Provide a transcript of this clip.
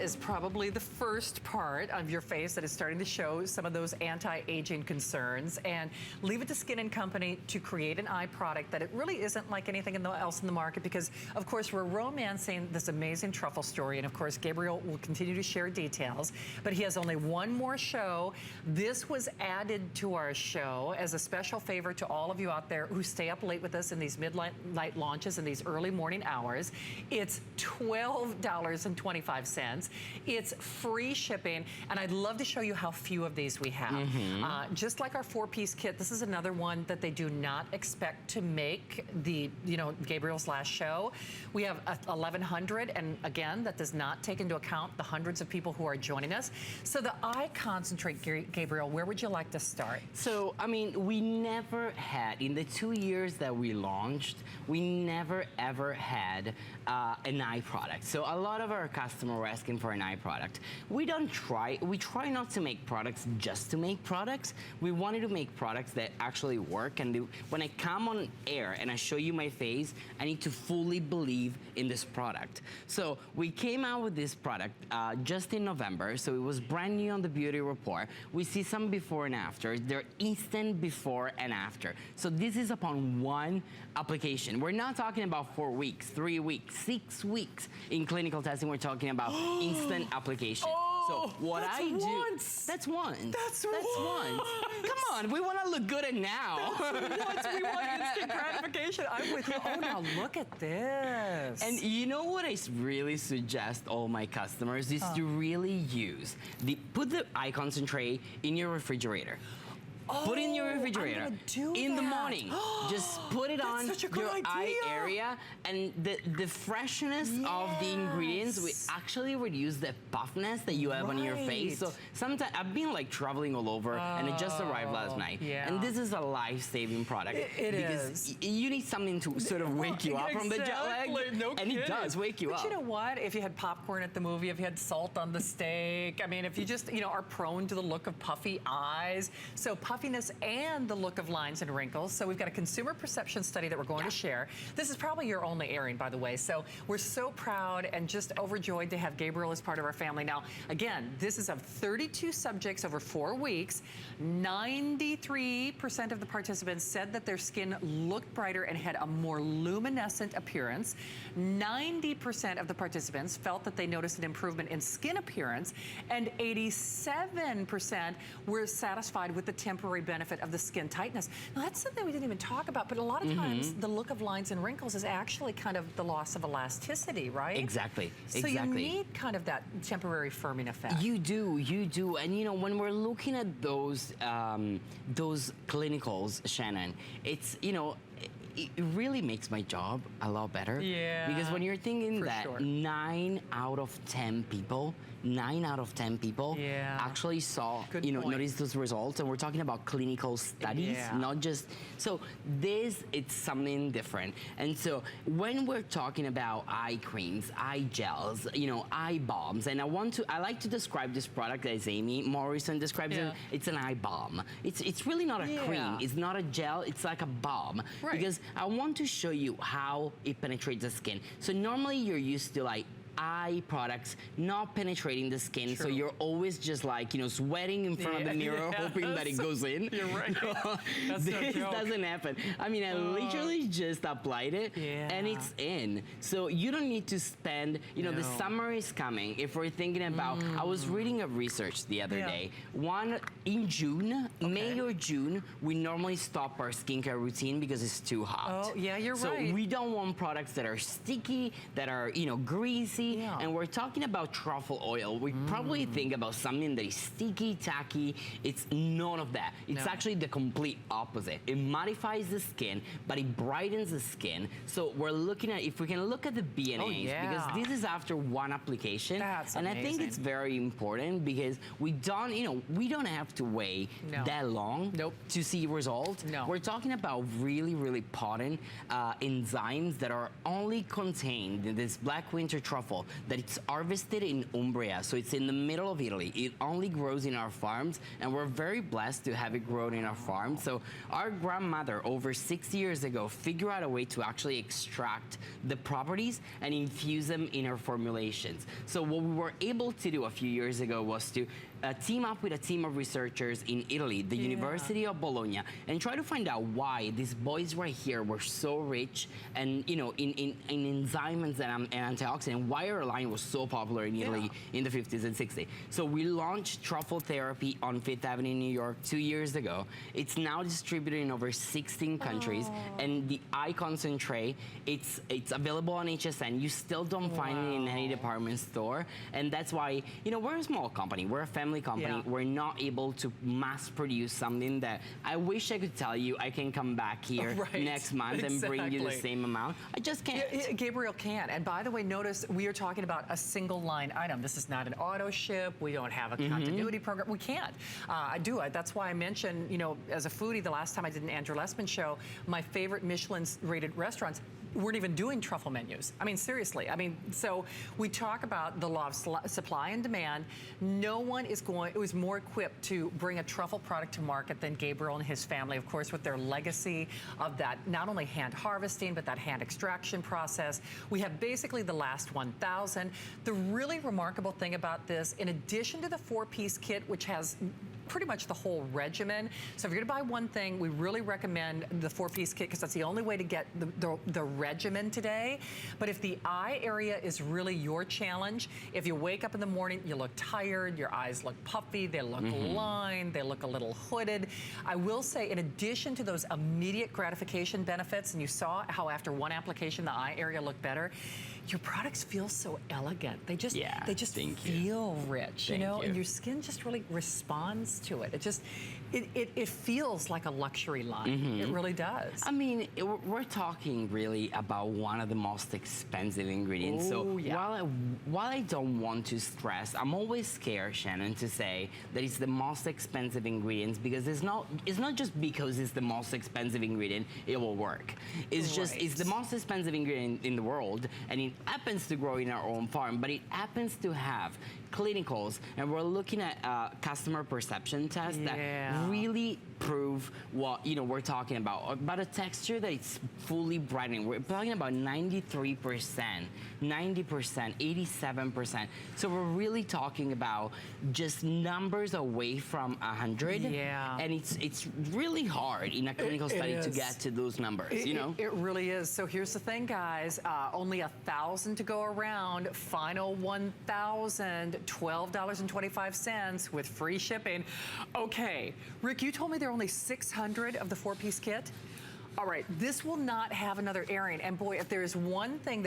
is probably the first part of your face that is starting to show some of those anti-aging concerns. And leave it to Skin & Company to create an eye product that it really isn't like anything else in the market, because, of course, we're romancing this amazing Truffle story. And, of course, Gabriel will continue to share details. But he has only one more show. This was added to our show as a special favor to all of you out there who stay up late with us in these midnight launches in these early morning hours. It's $12.25. It's free shipping, and I'd love to show you how few of these we have. Just like our 4-piece kit, this is another one that they do not expect to make the, Gabriel's last show. We have 1,100, and again, that does not take into account the hundreds of people who are joining us. So the eye concentrate, Gabriel, where would you like to start? So, I mean, we never had, in the 2 years that we launched, we never ever had an eye product. So a lot of our customers were asking for an eye product. We try not to make products just to make products. We wanted to make products that actually work, and when I come on air and I show you my face, I need to fully believe in this product. So we came out with this product just in November, so it was brand new on the Beauty Report. We see some before and after. They're instant before and after. So this is upon one application. We're not talking about 4 weeks, 3 weeks, 6 weeks. In clinical testing, we're talking about instant application. So what I do, that's once. That's once. Come on, we want to look good at now. That's once. We want instant gratification. I'm with you. Oh, now look at this. And you know what I really suggest all my customers is to really use put the eye concentrate in your refrigerator. Put it in your refrigerator in the morning. Just put it on your eye area, and the freshness of the ingredients will actually reduce the puffiness that you have on your face. So sometimes I've been like traveling all over, and it just arrived last night. And this is a life-saving product. It because you need something to sort of wake you up from the jet lag, and it does wake you up. But you know what? If you had popcorn at the movie, if you had salt on the steak, I mean, if you just are prone to the look of puffy eyes, so puffiness and the look of lines and wrinkles. So we've got a consumer perception study that we're going to share. This is probably your only airing, by the way. So we're so proud and just overjoyed to have Gabriel as part of our family. Now, again, this is of 32 subjects over 4 weeks. 93% of the participants said that their skin looked brighter and had a more luminescent appearance. 90% of the participants felt that they noticed an improvement in skin appearance, and 87% were satisfied with the temporary benefit of the skin tightness. Now, that's something we didn't even talk about, but a lot of times the look of lines and wrinkles is actually kind of the loss of elasticity, right? Exactly. So you need kind of that temporary firming effect. You do. And when we're looking at those clinicals, Shannon, it's it really makes my job a lot better. Yeah. Because when you're thinking that 9 out of 10 people actually saw, noticed those results, and we're talking about clinical studies, not just, so it's something different. And so when we're talking about eye creams, eye gels, eye balms, and I like to describe this product as Amy Morrison describes it, it's an eye balm. It's really not a cream, it's not a gel, it's like a balm. Because I want to show you how it penetrates the skin. So normally you're used to like eye products not penetrating the skin, so you're always just like sweating in front of the mirror hoping that it goes in. You're right. This doesn't happen. I mean, I literally just applied it and it's in. So you don't need to spend, the summer is coming. If we're thinking about, I was reading a research the other day. In June, May or June, we normally stop our skincare routine because it's too hot. Oh, yeah, you're right. So we don't want products that are sticky, that are, greasy. And we're talking about truffle oil. We probably think about something that is sticky, tacky. It's none of that. It's actually the complete opposite. It modifies the skin, but it brightens the skin. So we're looking at, if we can look at the BNAs, because this is after one application. That's and amazing. I think it's very important because we don't have to wait that long to see results. We're talking about really, really potent enzymes that are only contained in this black winter truffle truffle that it's harvested in Umbria, so it's in the middle of Italy. It only grows in our farms, and we're very blessed to have it grown in our farm. So our grandmother, over 6 years ago, figured out a way to actually extract the properties and infuse them in our formulations. So what we were able to do a few years ago was to team up with a team of researchers in Italy, the University of Bologna, and try to find out why these boys right here were so rich and, you know, in enzymes and antioxidants, why our line was so popular in Italy in the 50s and 60s. So we launched Truffle Therapy on Fifth Avenue in New York 2 years ago. It's now distributed in over 16 countries, and the eye concentrate, it's available on HSN. You still don't find it in any department store, and that's why, you know, we're a small company. We're a family company. We're not able to mass produce something that I wish I could tell you I can come back here next month and bring you the same amount. I just can't. Gabriel can't. And by the way, notice we are talking about a single line item. This is not an auto ship. We don't have a continuity program. We can't. That's why I mentioned, you know, as a foodie, the last time I did an Andrew Lessman show, my favorite Michelin-rated restaurants weren't even doing truffle menus. I mean, seriously. I mean, so we talk about the law of supply and demand. No one was more equipped to bring a truffle product to market than Gabriel and his family, of course, with their legacy of that, not only hand harvesting, but that hand extraction process. We have basically the last 1,000. The really remarkable thing about this, in addition to the 4-piece kit, which has pretty much the whole regimen. So if you're gonna buy one thing, we really recommend the 4-piece kit because that's the only way to get the regimen today. But if the eye area is really your challenge, if you wake up in the morning, you look tired, your eyes look puffy, they look lined, they look a little hooded. I will say, in addition to those immediate gratification benefits, and you saw how after one application, the eye area looked better, your products feel so elegant. They just feel rich, you know, and your skin just really responds to it. It feels like a luxury line. It really does. I mean, we're talking really about one of the most expensive ingredients. So while I don't want to stress, I'm always scared, Shannon, to say that it's the most expensive ingredients because it's not just because it's the most expensive ingredient, it will work. It's just, it's the most expensive ingredient in the world, and it happens to grow in our own farm, but it happens to have clinicals, and we're looking at customer perception tests that really prove what, you know, we're talking about a texture that it's fully brightening. We're talking about 93%, 90%, 87%. So we're really talking about just numbers away from 100. And it's really hard in a clinical study to get to those numbers, you know? It really is. So here's the thing, guys. Only 1,000 to go around. Final 1,000, $12.25 with free shipping. Okay, Rick, you told me there are only 600 of the 4-piece kit. All right, this will not have another airing. And boy, if there is one thing that